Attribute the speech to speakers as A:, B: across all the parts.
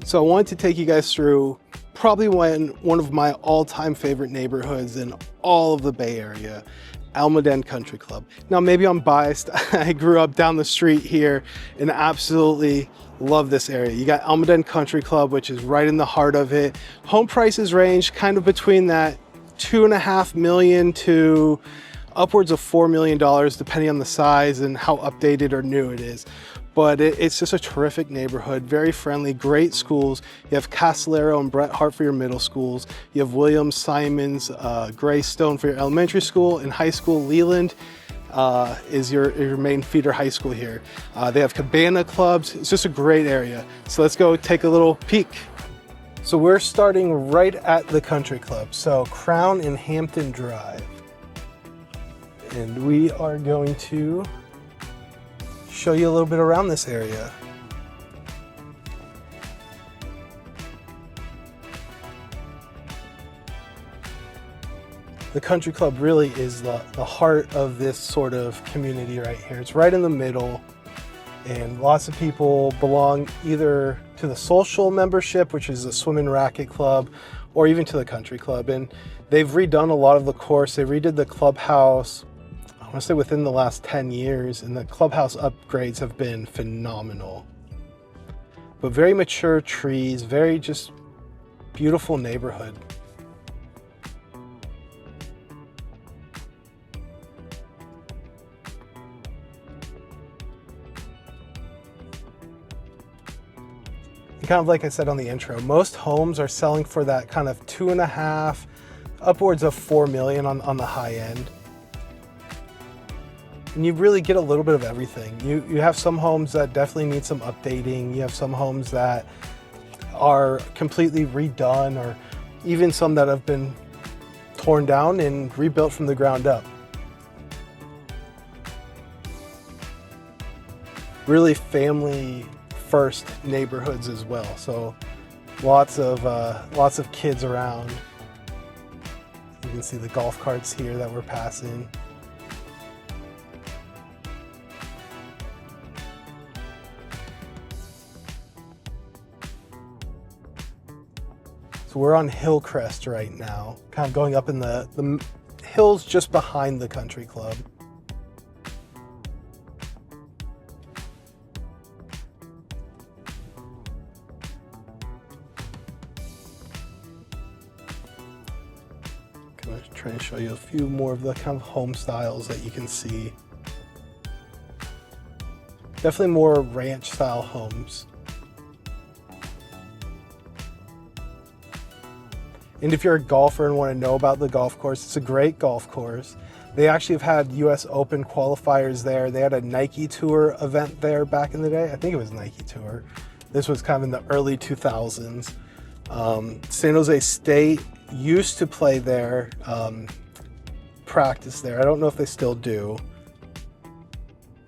A: So I wanted to take you guys through probably one of my all-time favorite neighborhoods in all of the Bay Area, Almaden Country Club. Now maybe I'm biased, I grew up down the street here and absolutely love this area. You got Almaden Country Club, which is right in the heart of it. Home prices range kind of between that $2.5 million to upwards of $4 million, depending on the size and how updated or new it is. But it's just a terrific neighborhood, very friendly, great schools. You have Castillero and Bret Harte for your middle schools. You have Williams, Simonds, Greystone for your elementary school. And high school, Leland is your main feeder high school here. They have cabana clubs. It's just a great area. So let's go take a little peek. So we're starting right at the country club. So Crown and Hampton Drive. And we are going to show you a little bit around this area. The country club really is the heart of this sort of community right here. It's right in the middle, and lots of people belong either to the social membership, which is a swim and racket club, or even to the country club. And they've redone a lot of the course. They redid the clubhouse, I want to say within the last 10 years, and the clubhouse upgrades have been phenomenal. But very mature trees, very just beautiful neighborhood. And kind of like I said on the intro, most homes are selling for that kind of 2.5, upwards of 4 million on the high end. And you really get a little bit of everything. You have some homes that definitely need some updating. You have some homes that are completely redone, or even some that have been torn down and rebuilt from the ground up. Really family first neighborhoods as well. So lots of kids around. You can see the golf carts here that we're passing. So we're on Hillcrest right now, kind of going up in the hills just behind the country club. I'm going to try and show you a few more of the kind of home styles that you can see. Definitely more ranch style homes. And if you're a golfer and want to know about the golf course, it's a great golf course. They actually have had US Open qualifiers there. They had a Nike Tour event there back in the day. I think it was Nike Tour. This was kind of in the early 2000s. San Jose State used to play there, practice there. I don't know if they still do.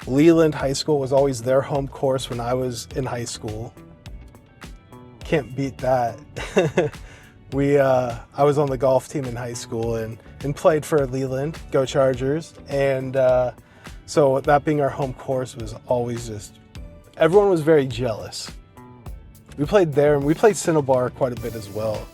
A: Leland High School was always their home course when I was in high school. Can't beat that. I was on the golf team in high school and played for Leland, go Chargers. And so that being our home course was always just, everyone was very jealous. We played there, and we played Cinnabar quite a bit as well.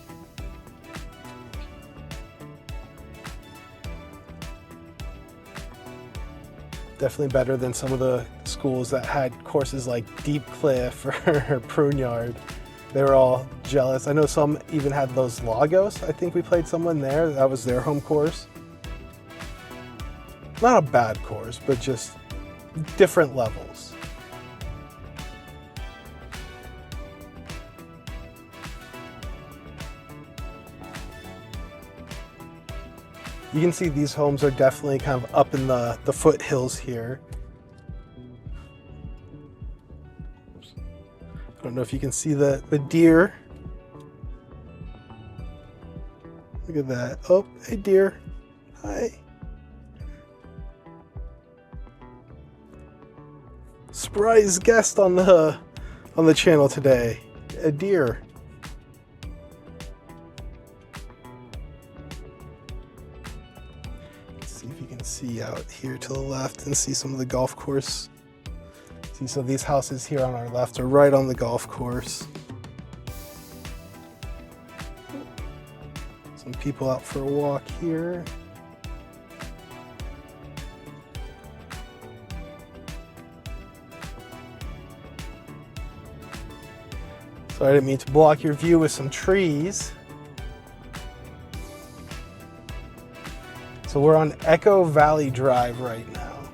A: Definitely better than some of the schools that had courses like Deep Cliff or Prune Yard. They were all jealous. I know some even had those Lagos. I think we played someone there. That was their home course. Not a bad course, but just different levels. You can see these homes are definitely kind of up in the foothills here. I don't know if you can see the deer. Look at that. Oh, hey deer. Hi. Surprise guest on the channel today. A deer. Let's see if you can see out here to the left and see some of the golf course. See, so these houses here on our left are right on the golf course. Some people out for a walk here. Sorry, I didn't mean to block your view with some trees. So we're on Echo Valley Drive right now.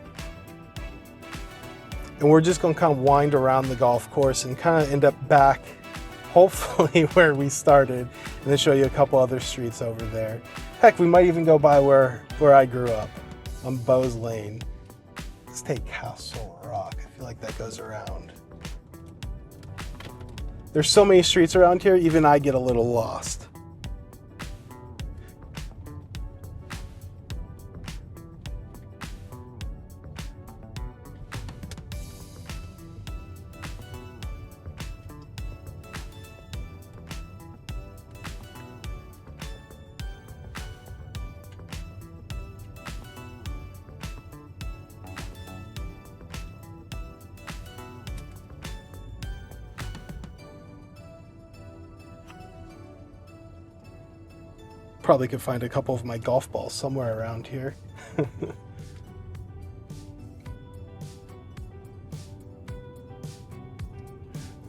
A: And we're just gonna kind of wind around the golf course and kind of end up back, hopefully where we started, and then show you a couple other streets over there. Heck, we might even go by where I grew up, on Bowes Lane. Let's take Castle Rock. I feel like that goes around. There's so many streets around here, even I get a little lost. Probably could find a couple of my golf balls somewhere around here.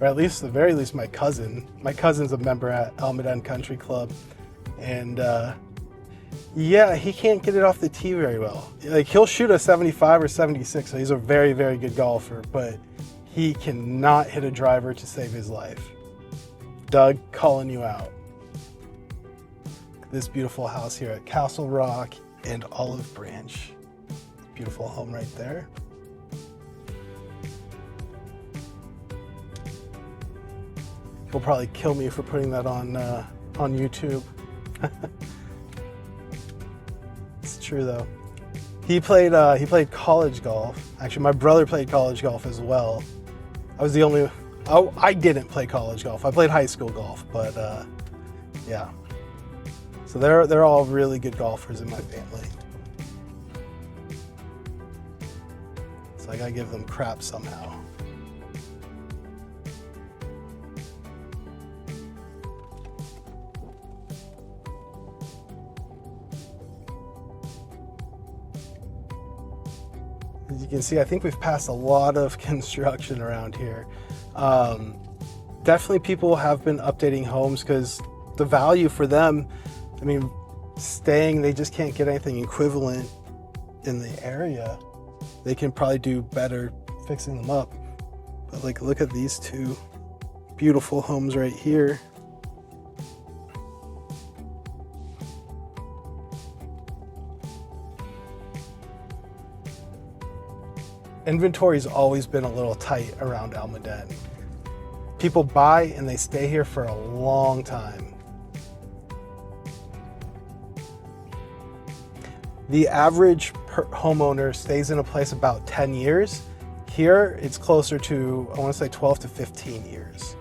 A: Or at least, at the very least, my cousin. My cousin's a member at Almaden Country Club. And yeah, he can't get it off the tee very well. Like, he'll shoot a 75 or 76, so he's a very, very good golfer, but he cannot hit a driver to save his life. Doug, calling you out. This beautiful house here at Castle Rock and Olive Branch. Beautiful home right there. He'll probably kill me for putting that on YouTube. It's true though. He played college golf. Actually, my brother played college golf as well. I was the only. Oh, I didn't play college golf. I played high school golf, but yeah. So they're all really good golfers in my family. So I gotta give them crap somehow. As you can see, I think we've passed a lot of construction around here. Definitely people have been updating homes because the value for them, I mean, staying, they just can't get anything equivalent in the area. They can probably do better fixing them up. But like, look at these two beautiful homes right here. Inventory's always been a little tight around Almaden. People buy and they stay here for a long time. The average homeowner stays in a place about 10 years. Here, it's closer to, I want to say 12 to 15 years.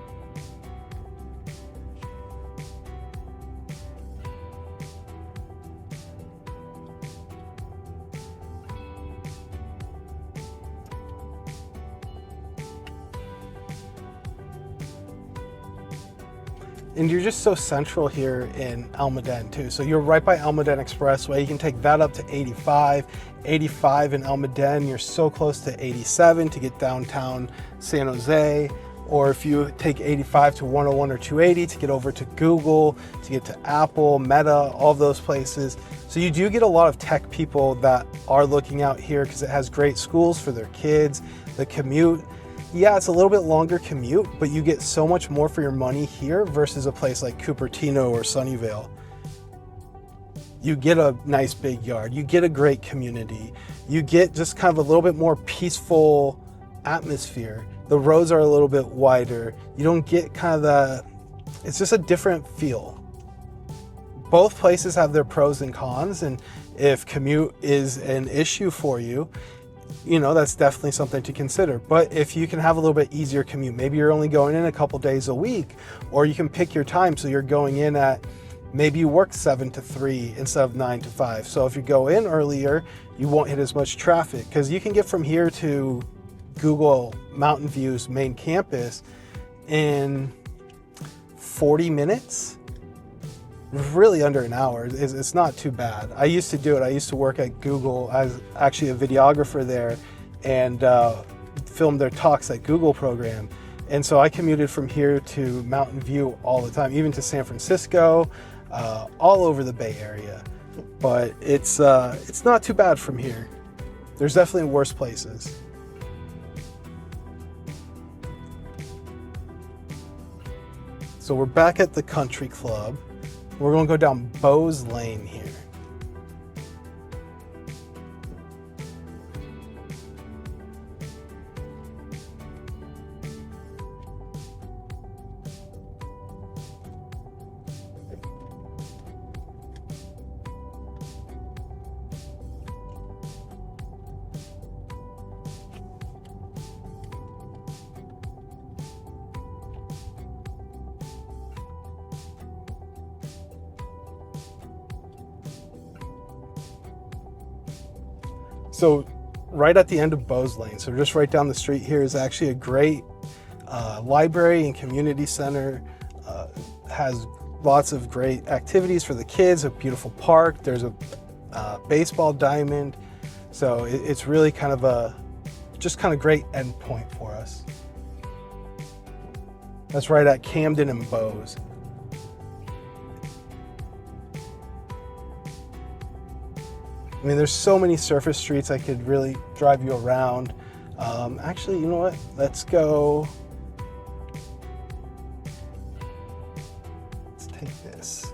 A: And you're just so central here in Almaden too. So you're right by Almaden Expressway. You can take that up to 85. 85 in Almaden, you're so close to 87 to get downtown San Jose. Or if you take 85 to 101 or 280 to get over to Google, to get to Apple, Meta, all of those places. So you do get a lot of tech people that are looking out here because it has great schools for their kids. The commute, yeah, it's a little bit longer commute, but you get so much more for your money here versus a place like Cupertino or Sunnyvale. You get a nice big yard, you get a great community, you get just kind of a little bit more peaceful atmosphere. The roads are a little bit wider. You don't get kind of it's just a different feel. Both places have their pros and cons, and if commute is an issue for you, you know, that's definitely something to consider. But if you can have a little bit easier commute, maybe you're only going in a couple days a week, or you can pick your time. So you're going in at, maybe you work 7 to 3 instead of 9 to 5. So if you go in earlier, you won't hit as much traffic because you can get from here to Google Mountain View's main campus in 40 minutes. really under an hour. It's not too bad. I used to do it. I used to work at Google as actually a videographer there, and filmed their talks at Google program. And so I commuted from here to Mountain View all the time, even to San Francisco, all over the Bay Area. But it's not too bad from here. There's definitely worse places. So we're back at the country club. We're gonna go down Bowes Lane here. So right at the end of Bowes Lane, so just right down the street here, is actually a great library and community center. Has lots of great activities for the kids, a beautiful park. There's a baseball diamond. So it's really kind of just kind of great endpoint for us. That's right at Camden and Bowes. I mean, there's so many surface streets I could really drive you around. Actually, you know what? Let's go. Let's take this.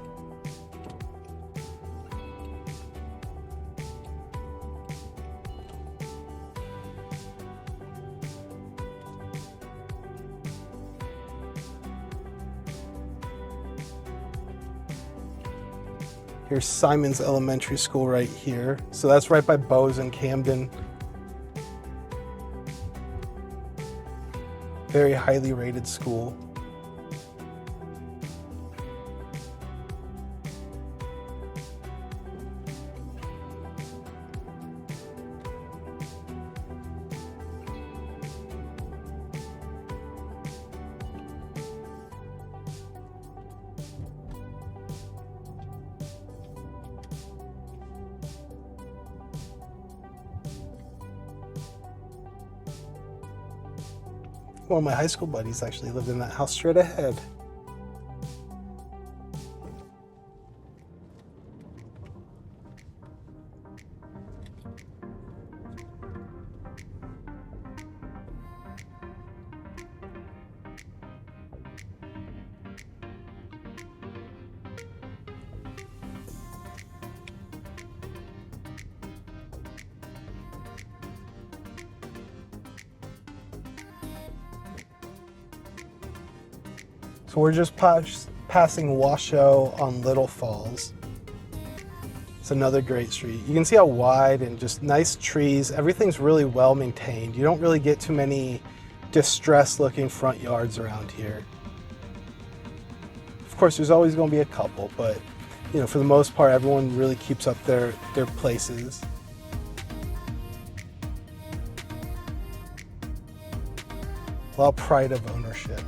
A: Here's Simonds Elementary School right here. So that's right by Bowes and Camden. Very highly rated school. One of my high school buddies actually lived in that house straight ahead. So we're just passing Washoe on Little Falls. It's another great street. You can see how wide and just nice trees. Everything's really well maintained. You don't really get too many distressed looking front yards around here. Of course, there's always going to be a couple, but you know, for the most part, everyone really keeps up their places. A lot of pride of ownership.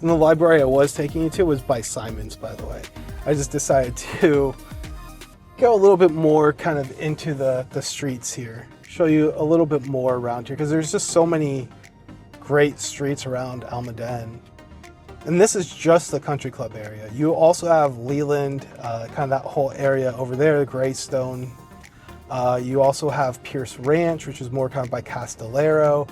A: And the library I was taking you to was by Simonds, by the way. I just decided to go a little bit more kind of into the streets here. Show you a little bit more around here because there's just so many great streets around Almaden. And this is just the country club area. You also have Leland, kind of that whole area over there, Greystone. You also have Pierce Ranch, which is more kind of by Castillero.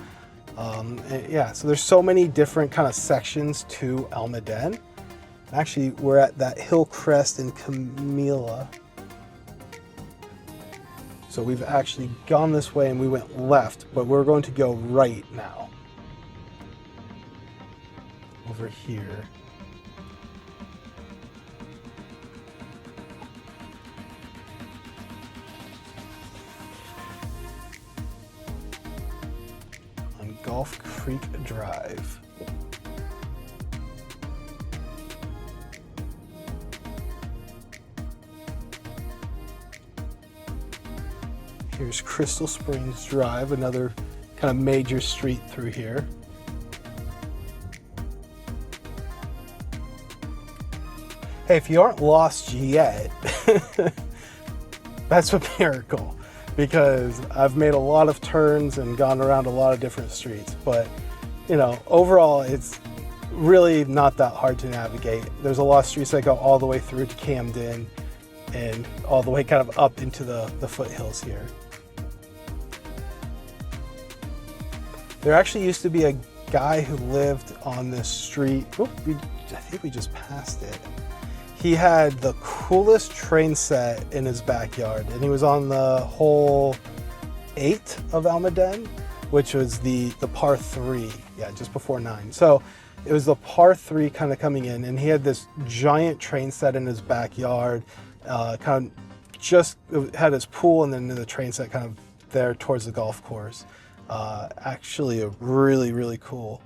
A: Yeah, so there's so many different kind of sections to Almaden. Actually, we're at that hill crest in Camilla. So we've actually gone this way and we went left, but we're going to go right now. Over here. On Gulf Creek Drive. Here's Crystal Springs Drive, another kind of major street through here. Hey, if you aren't lost yet, that's a miracle, because I've made a lot of turns and gone around a lot of different streets, but you know, overall it's really not that hard to navigate. There's a lot of streets that go all the way through to Camden and all the way kind of up into the foothills here. There actually used to be a guy who lived on this street. I think we just passed it. He had the coolest train set in his backyard, and he was on the hole 8 of Almaden, which was the par 3, yeah, just before 9. So it was the par 3 kind of coming in, and he had this giant train set in his backyard, kind of just had his pool and then the train set kind of there towards the golf course. Actually a really, really cool.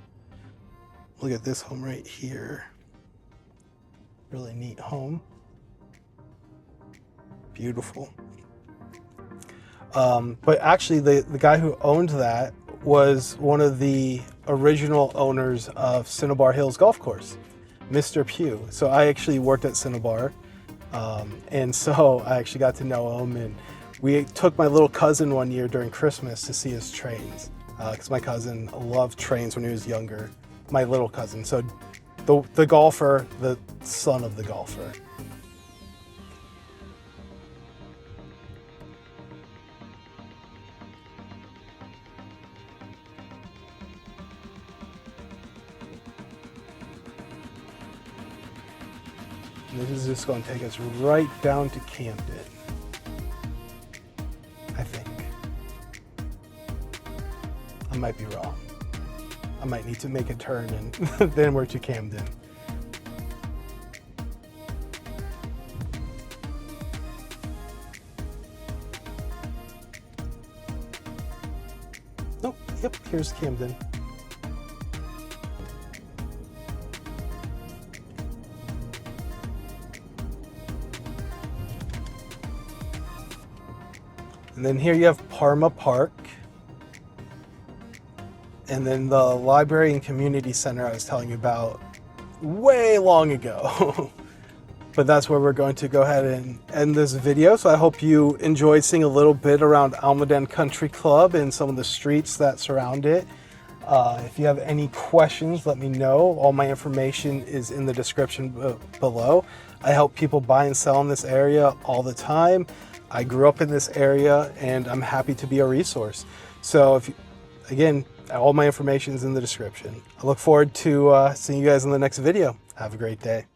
A: Look at this home right here. Really neat home. Beautiful. But actually the guy who owned that was one of the original owners of Cinnabar Hills Golf Course, Mr. Pugh. So I actually worked at Cinnabar, and so I actually got to know him, and we took my little cousin one year during Christmas to see his trains, because my cousin loved trains when he was younger. My little cousin, so the golfer, the son of the golfer. And this is just going to take us right down to Camden, I think. I might be wrong. I might need to make a turn and then we're to Camden. Nope, yep, here's Camden. And then here you have Parma Park. And then the library and community center I was telling you about way long ago. But that's where we're going to go ahead and end this video. So I hope you enjoyed seeing a little bit around Almaden Country Club and some of the streets that surround it. If you have any questions, let me know. All my information is in the description below. I help people buy and sell in this area all the time. I grew up in this area and I'm happy to be a resource. So if you, again, all my information is in the description. I look forward to seeing you guys in the next video. Have a great day.